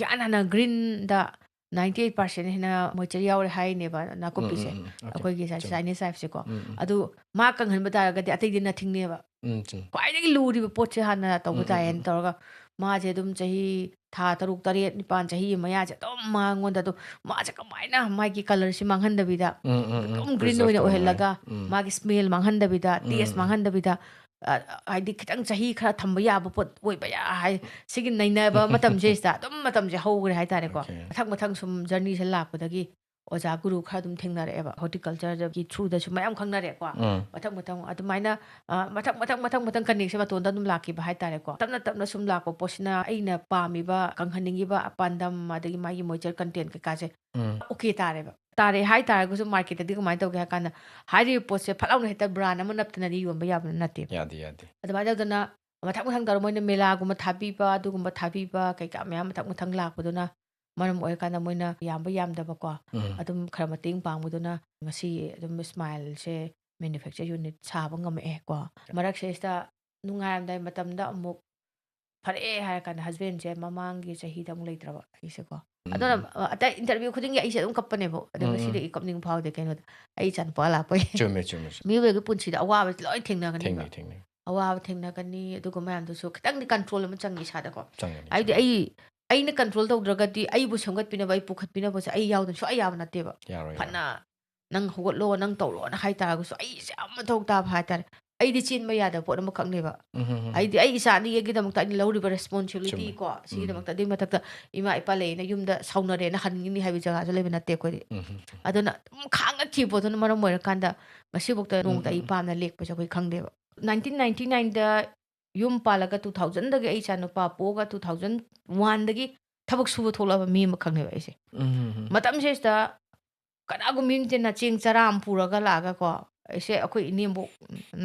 ꯌꯥꯅ ꯒ꯭ꯔꯤꯟꯗ 98% ꯍꯦꯟꯅ ꯃꯣꯏꯆꯔ ꯌꯥꯎꯔꯦ ꯍꯥꯏꯅꯦꯕ ꯅꯥꯀꯨꯞꯄꯤꯁꯦ Okay. ꯑꯩꯈꯣꯏꯒꯤ Chum. ꯆꯥꯏꯅꯤꯁ ꯍꯥꯏꯕꯁꯦꯀꯣ Mm. ꯑꯗꯨ ꯃꯥ ꯀꯪꯍꯟꯕ ꯇꯥꯔꯒꯗꯤ ꯑꯇꯩꯗꯤ ꯅꯊꯤꯡꯅꯦꯕ Chum. ꯈ꯭ꯋꯥꯏꯗꯒꯤ ꯂꯨꯔꯤꯕ ꯄꯣꯠꯁꯦ ꯍꯥꯟꯅ ꯇꯧꯕ ꯇꯥꯏꯌꯦꯅ Mm. ꯇꯧꯔꯒ ꯃꯥꯁꯦ ꯑꯗꯨꯝ ꯆꯍꯤ ꯊꯥ 6 7 9 ꯆꯍꯤ ꯃꯌꯥꯁꯦ ꯑꯗꯨꯝ ꯃꯉꯣꯟꯗ ꯑꯗꯨꯝ ꯃꯥꯁꯦ ꯀꯃꯥꯏꯅ ꯃꯥꯒꯤ ꯀꯂꯔꯁꯤ ꯃꯥꯡꯍꯟꯗꯕꯤꯗ ꯑꯗꯨꯝ ꯒ꯭ꯔꯤꯟ Preserve ꯑꯣꯏꯅ to my. ꯑꯣꯏꯍꯜꯂꯒ ꯃꯥꯒꯤ ꯁ꯭ꯃꯦꯜ ꯃꯥꯡꯍꯟꯗꯕꯤꯗ ꯇꯦꯁ Mm. ꯃꯥꯡꯍꯟꯗꯕꯤꯗ ꯍꯥꯏꯗꯤ ꯈꯤꯇꯪ ꯆꯍꯤ ꯈꯔ ꯊꯝꯕ ꯌꯥꯕ ꯄꯣꯠ ꯑꯣꯏꯕ ꯍꯥꯏ ꯁꯤꯒꯤ ꯅꯩꯅꯕ ꯃꯇꯝꯁꯤꯗ ꯑꯗꯨꯝ ꯃꯇꯝꯁꯦ ꯍꯧꯈ꯭ರೆ ꯍꯥꯏꯇꯥꯔꯦꯀꯣ Okay. ꯃꯊꯪ ꯃꯊꯪ ꯁꯨꯝ ꯖꯔꯅꯤꯁꯦ ꯂꯥꯛꯄꯗꯒꯤ ꯑꯣꯖꯥ ꯒꯨꯔꯨ ꯈꯔ ꯑꯗꯨꯝ ꯊꯦꯡꯅꯔꯛꯑꯦꯕ ꯍꯣꯔꯇꯤꯀꯜꯆꯔꯒꯤ ꯊ꯭ꯔꯨꯗꯁꯨ ꯃꯌꯥꯝ ꯈꯪꯅꯔꯛꯑꯦꯀꯣ ꯃꯊꯪ ꯃꯊꯪ ꯑꯗꯨꯃꯥꯏꯅ ꯃꯊꯪ ꯀꯅꯦꯛꯁꯦ ꯃꯇꯣꯟꯗ ꯑꯗꯨꯝ ꯂꯥꯛꯈꯤꯕ ꯍꯥꯏꯇꯥꯔꯦꯀꯣ ꯇꯞꯅ ꯇꯞꯅ ꯁꯨꯝ ꯂꯥꯛꯄ ꯄꯣꯠꯁꯤꯅ ꯑꯩꯅ ꯄꯥꯝꯃꯤꯕ ꯀꯪꯍꯟꯅꯤꯡꯉꯤꯕ ꯄꯥꯟꯗꯝ ꯑꯗꯒꯤ ꯃꯥꯒꯤ ꯃꯣꯏꯆꯔ ꯀꯟꯇꯦꯟ ꯀꯩꯀꯥꯁꯦ ꯑꯣꯀꯦ ꯇꯥꯔꯦꯕ ꯇꯥꯔꯦ ꯍꯥꯏꯇꯥꯔꯒꯁꯨ ꯃꯥꯔꯀꯦꯠꯇꯗꯤ ꯀꯃꯥꯏꯅ ꯇꯧꯒꯦ ꯍꯥꯏ ꯀꯥꯟꯗ ꯍꯥꯏꯔꯤꯕ ꯄꯣꯠꯁꯦ ꯐꯠꯂꯥꯎꯅ ꯍꯦꯛꯇ ꯕ꯭ꯔꯥꯟ ꯑꯃ ꯅꯞꯇꯅꯗꯤ ꯌꯣꯟꯕ ꯌꯥꯕ ꯅꯠꯇꯦꯕ Yadi. ꯑꯗꯨꯃꯥꯏꯅ ꯇꯧꯗꯅ ꯃꯊꯪ ꯇꯧꯔ ꯃꯣꯏꯅ ꯃꯦꯂꯥꯒꯨꯝꯕ ꯊꯥꯕꯤꯕ ꯑꯗꯨꯒꯨꯝꯕ ꯊꯥꯕꯤꯕ ꯀꯩꯀꯥ ꯃꯌꯥꯝ ꯃꯊꯪ ꯂꯥꯛꯄꯗꯨꯅ ꯃꯔꯝ ꯑꯣꯏꯔꯀꯥꯟꯗ ꯃꯣꯏꯅ ꯌꯥꯝꯕ ꯌꯥꯝꯗꯕꯀꯣ ꯑꯗꯨꯝ ꯈꯔ ꯃꯇꯦꯡ ꯄꯥꯡꯕꯗꯨꯅ ꯉꯁꯤ ꯑꯗꯨꯝ ꯁ꯭ꯃꯥꯏꯜꯁꯦ ꯃꯦꯅꯨꯐꯦꯛꯆꯔ ꯌꯨꯅꯤꯠ ꯁꯥꯕ ꯉꯝꯃꯛꯑꯦ ꯀꯣ ꯃꯔꯛꯁꯤꯗꯩꯁꯤꯗ ꯅꯨꯡꯉꯥꯏꯔꯝꯗꯥꯏ ꯃꯇꯝꯗ ꯑꯃꯨꯛ ꯐꯔꯛꯑꯦ ꯍꯥꯏꯔꯀꯥꯟꯗ ꯍꯁꯕꯦꯟꯁꯦ ꯃꯃꯥꯡꯒꯤ ꯆꯍꯤꯗ ꯑꯃꯨꯛ ꯂꯩꯇ꯭ꯔꯕ ꯑꯩꯁꯦꯀꯣ ꯑꯗꯨꯅ ꯑꯇꯩ ꯏꯟꯇꯔꯚꯤꯌꯨ ꯈꯨꯗꯤꯡꯒꯤ ꯑꯩꯁꯦ ꯑꯗꯨꯝ ꯀꯞꯄꯅꯦꯕ ꯑꯗꯣ ꯉꯁꯤꯗꯒꯤ ꯀꯞꯅꯤꯡ ꯐꯥꯎꯗꯦ ꯀꯩꯅꯣꯗ ꯑꯩ ꯏꯆꯥꯅꯨꯄꯥ ꯂꯥꯛꯄꯒꯤ Chum. ꯃꯤꯑꯣꯏꯕꯒꯤ ꯄꯨꯟꯁꯤꯗ ꯑꯋꯥꯕꯁꯤ ꯂꯣꯏ ꯊꯦꯡꯅꯒꯅꯤꯕ Thing. ꯑꯋꯥꯕ ꯊꯦꯡꯅꯒꯅꯤ ꯑꯗꯨꯒ ꯃꯌꯥꯝꯗꯨꯁꯨ ꯈꯤꯇꯪꯗꯤ ꯀꯟꯇ꯭ꯔꯣꯜ ꯑꯃ ꯆꯪꯉꯤ ꯏꯁꯥꯗꯀꯣ Changani. ꯍꯥꯏꯕꯗꯤ ꯑꯩꯅ ꯀꯟꯇ꯭ꯔꯣꯜ ꯇꯧꯗ꯭ꯔꯒꯗꯤ ꯑꯩꯕꯨ ꯁꯦꯝꯒꯠꯄꯤꯅꯕ ꯑꯩ ꯄꯨꯈꯠꯄꯤꯅꯕꯁꯦ ꯑꯩ ꯌꯥꯎꯗꯅ ꯁꯨꯡꯌꯥ ꯌꯥꯕ ꯅꯠꯇꯦꯕ Yaro. ꯐꯅ ꯅꯪ ꯍꯧꯒꯠꯂꯣ ꯅꯪ ꯇꯧꯔꯣꯅ ꯍꯥꯏꯇꯥꯔꯒꯁꯨ ꯑꯩꯁꯦ ꯌꯥꯝ ꯃꯊꯧ ꯇꯥꯕ ꯍꯥꯏꯇꯥꯔꯦ ꯑꯩꯗꯤ ꯆꯦꯟꯕ ꯌꯥꯗꯕ ꯄꯣꯠ ꯑꯃꯈꯛꯅꯦꯕ ꯍꯥꯏꯗꯤ ꯑꯩ ꯏꯆꯥ ꯑꯅꯤꯒꯤꯗꯃꯛꯇ ꯑꯩꯅ ꯂꯧꯔꯤꯕ ꯔꯦꯁꯄꯣꯟꯁꯤꯕꯤꯂꯤꯇꯤ Chum. ꯀꯣ ꯁꯤꯒꯤꯗꯃꯛꯇ ꯑꯗꯨꯏ ꯃꯊꯛꯇ ꯏꯃꯥ ꯏꯄꯥ ꯂꯩꯌꯦꯅ ꯌꯨꯝꯗ ꯁꯥꯎꯅꯔꯦꯅ ꯍꯟꯒꯅꯤ ꯍꯥꯏꯕ ꯖꯒꯥꯁꯨ ꯂꯩꯕ ꯅꯠꯇꯦ ꯑꯩꯈꯣꯏꯗꯤ ꯑꯗꯨꯅ ꯑꯗꯨꯝ ꯈꯥꯡꯉꯛꯈꯤꯕ ꯄꯣꯠꯇꯨꯅ ꯃꯔꯝ ꯑꯣꯏꯔꯀꯥꯟꯗ ꯉꯁꯤꯐꯥꯎꯗ ꯅꯣꯡꯃꯇ ꯑꯩ ꯄꯥꯝꯅ ꯂꯦꯛꯄꯁꯦ ꯑꯩꯈꯣꯏ ꯈꯪꯗꯦꯕ 1999ꯗ ꯌꯨꯝ ꯄꯥꯜꯂꯒ 2000ꯗꯒꯤ ꯑꯩ ꯏꯆꯥꯅꯨꯄꯥ ꯄꯣꯛꯑꯒ 2001ꯗꯒꯤ ꯊꯕꯛ ꯁꯨꯕ ꯊꯣꯛꯂꯛꯑꯕ ꯃꯤ ꯑꯃꯈꯛꯅꯦꯕ ꯑꯩꯁꯦ ꯃꯇꯝꯁꯤꯗ ꯀꯅꯥꯒꯨꯝꯕ ꯑꯃ ꯅꯠꯇꯦꯅ ꯆꯦꯡ ꯆꯔꯥ ꯑꯃ ꯄꯨꯔꯒ ꯂꯥꯛꯑꯒꯀꯣ ꯑꯩꯁꯦ ꯑꯩꯈꯣꯏ ꯏꯅꯦꯝꯕꯣꯛ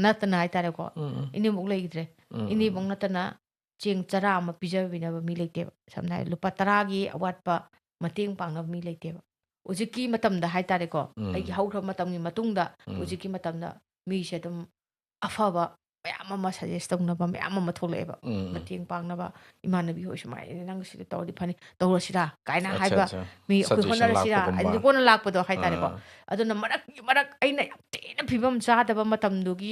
ꯅꯠꯇꯅ ꯍꯥꯏꯇꯥꯔꯦꯀꯣ ꯏꯅꯦꯝꯕꯣꯛ ꯂꯩꯈꯤꯗ꯭ꯔꯦ ꯏꯅꯦꯝꯕꯣꯛ ꯅꯠꯇꯅ ꯆꯦꯡ ꯆꯔꯥ ꯑꯃ ꯄꯤꯖꯕꯤꯅꯕ ꯃꯤ ꯂꯩꯇꯦꯕ ꯁꯝꯅ ꯍꯥꯏꯔꯕꯗ ꯂꯨꯄꯥ 10ꯒꯤ ꯑꯋꯥꯠꯄ ꯃꯇꯦꯡ ꯄꯥꯡꯅꯕ ꯃꯤ ꯂꯩꯇꯦꯕ ꯍꯧꯖꯤꯛꯀꯤ ꯃꯇꯝꯗ ꯍꯥꯏꯇꯥꯔꯦꯀꯣ ꯑꯩꯒꯤ ꯍꯧꯈ꯭ꯔꯕ ꯃꯇꯝꯒꯤ ꯃꯇꯨꯡꯗ ꯍꯧꯖꯤꯛꯀꯤ ꯃꯇꯝꯗ ꯃꯤꯁꯦ ꯑꯗꯨꯝ ꯑꯐꯕ ꯃꯌꯥꯝ ꯑꯃ ꯁꯖꯦꯁ ꯇꯧꯅꯕ ꯃꯌꯥꯝ ꯑꯃ ꯊꯣꯛꯂꯛꯑꯦꯕ ꯃꯇꯦꯡ ꯄꯥꯡꯅꯕ ꯏꯃꯥꯟꯅꯕꯤ ꯍꯣꯏ ꯁꯨꯃꯥꯏꯅ ꯅꯪ ꯁꯤꯗ ꯇꯧꯔꯗꯤ ꯐꯅꯤ ꯇꯧꯔꯁꯤꯔꯥ ꯀꯥꯏꯅ ꯍꯥꯏꯕ Acha. ꯃꯤ ꯑꯩꯈꯣꯏ Suggestion ꯍꯣꯠꯅꯔꯁꯤꯔꯥ lakpa ꯑꯗꯨꯗꯤ gumba. ꯀꯣꯟꯅ ꯂꯥꯛꯄꯗꯣ ꯍꯥꯏꯇꯥꯔꯦꯀꯣ ꯑꯗꯨꯅ ꯃꯔꯛ ꯑꯩꯅ ꯌꯥꯝ ꯊꯤꯅ ꯐꯤꯕꯝ ꯆꯥꯗꯕ ꯃꯇꯝꯗꯨꯒꯤ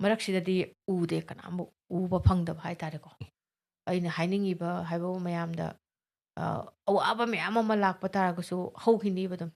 ꯃꯔꯛꯁꯤꯗꯗꯤ ꯎꯗꯦ ꯀꯅꯥꯃꯨꯛ ꯎꯕ ꯐꯪꯗꯕ ꯍꯥꯏꯇꯥꯔꯦꯀꯣ ꯑꯩꯅ ꯍꯥꯏꯅꯤꯡꯉꯤꯕ ꯍꯥꯏꯕ ꯃꯌꯥꯝꯗ ꯑꯋꯥꯕ ꯃꯌꯥꯝ ꯑꯃ ꯂꯥꯛꯄ ꯇꯥꯔꯒꯁꯨ ꯍꯧꯈꯤꯅꯤꯕ ꯑꯗꯨꯝ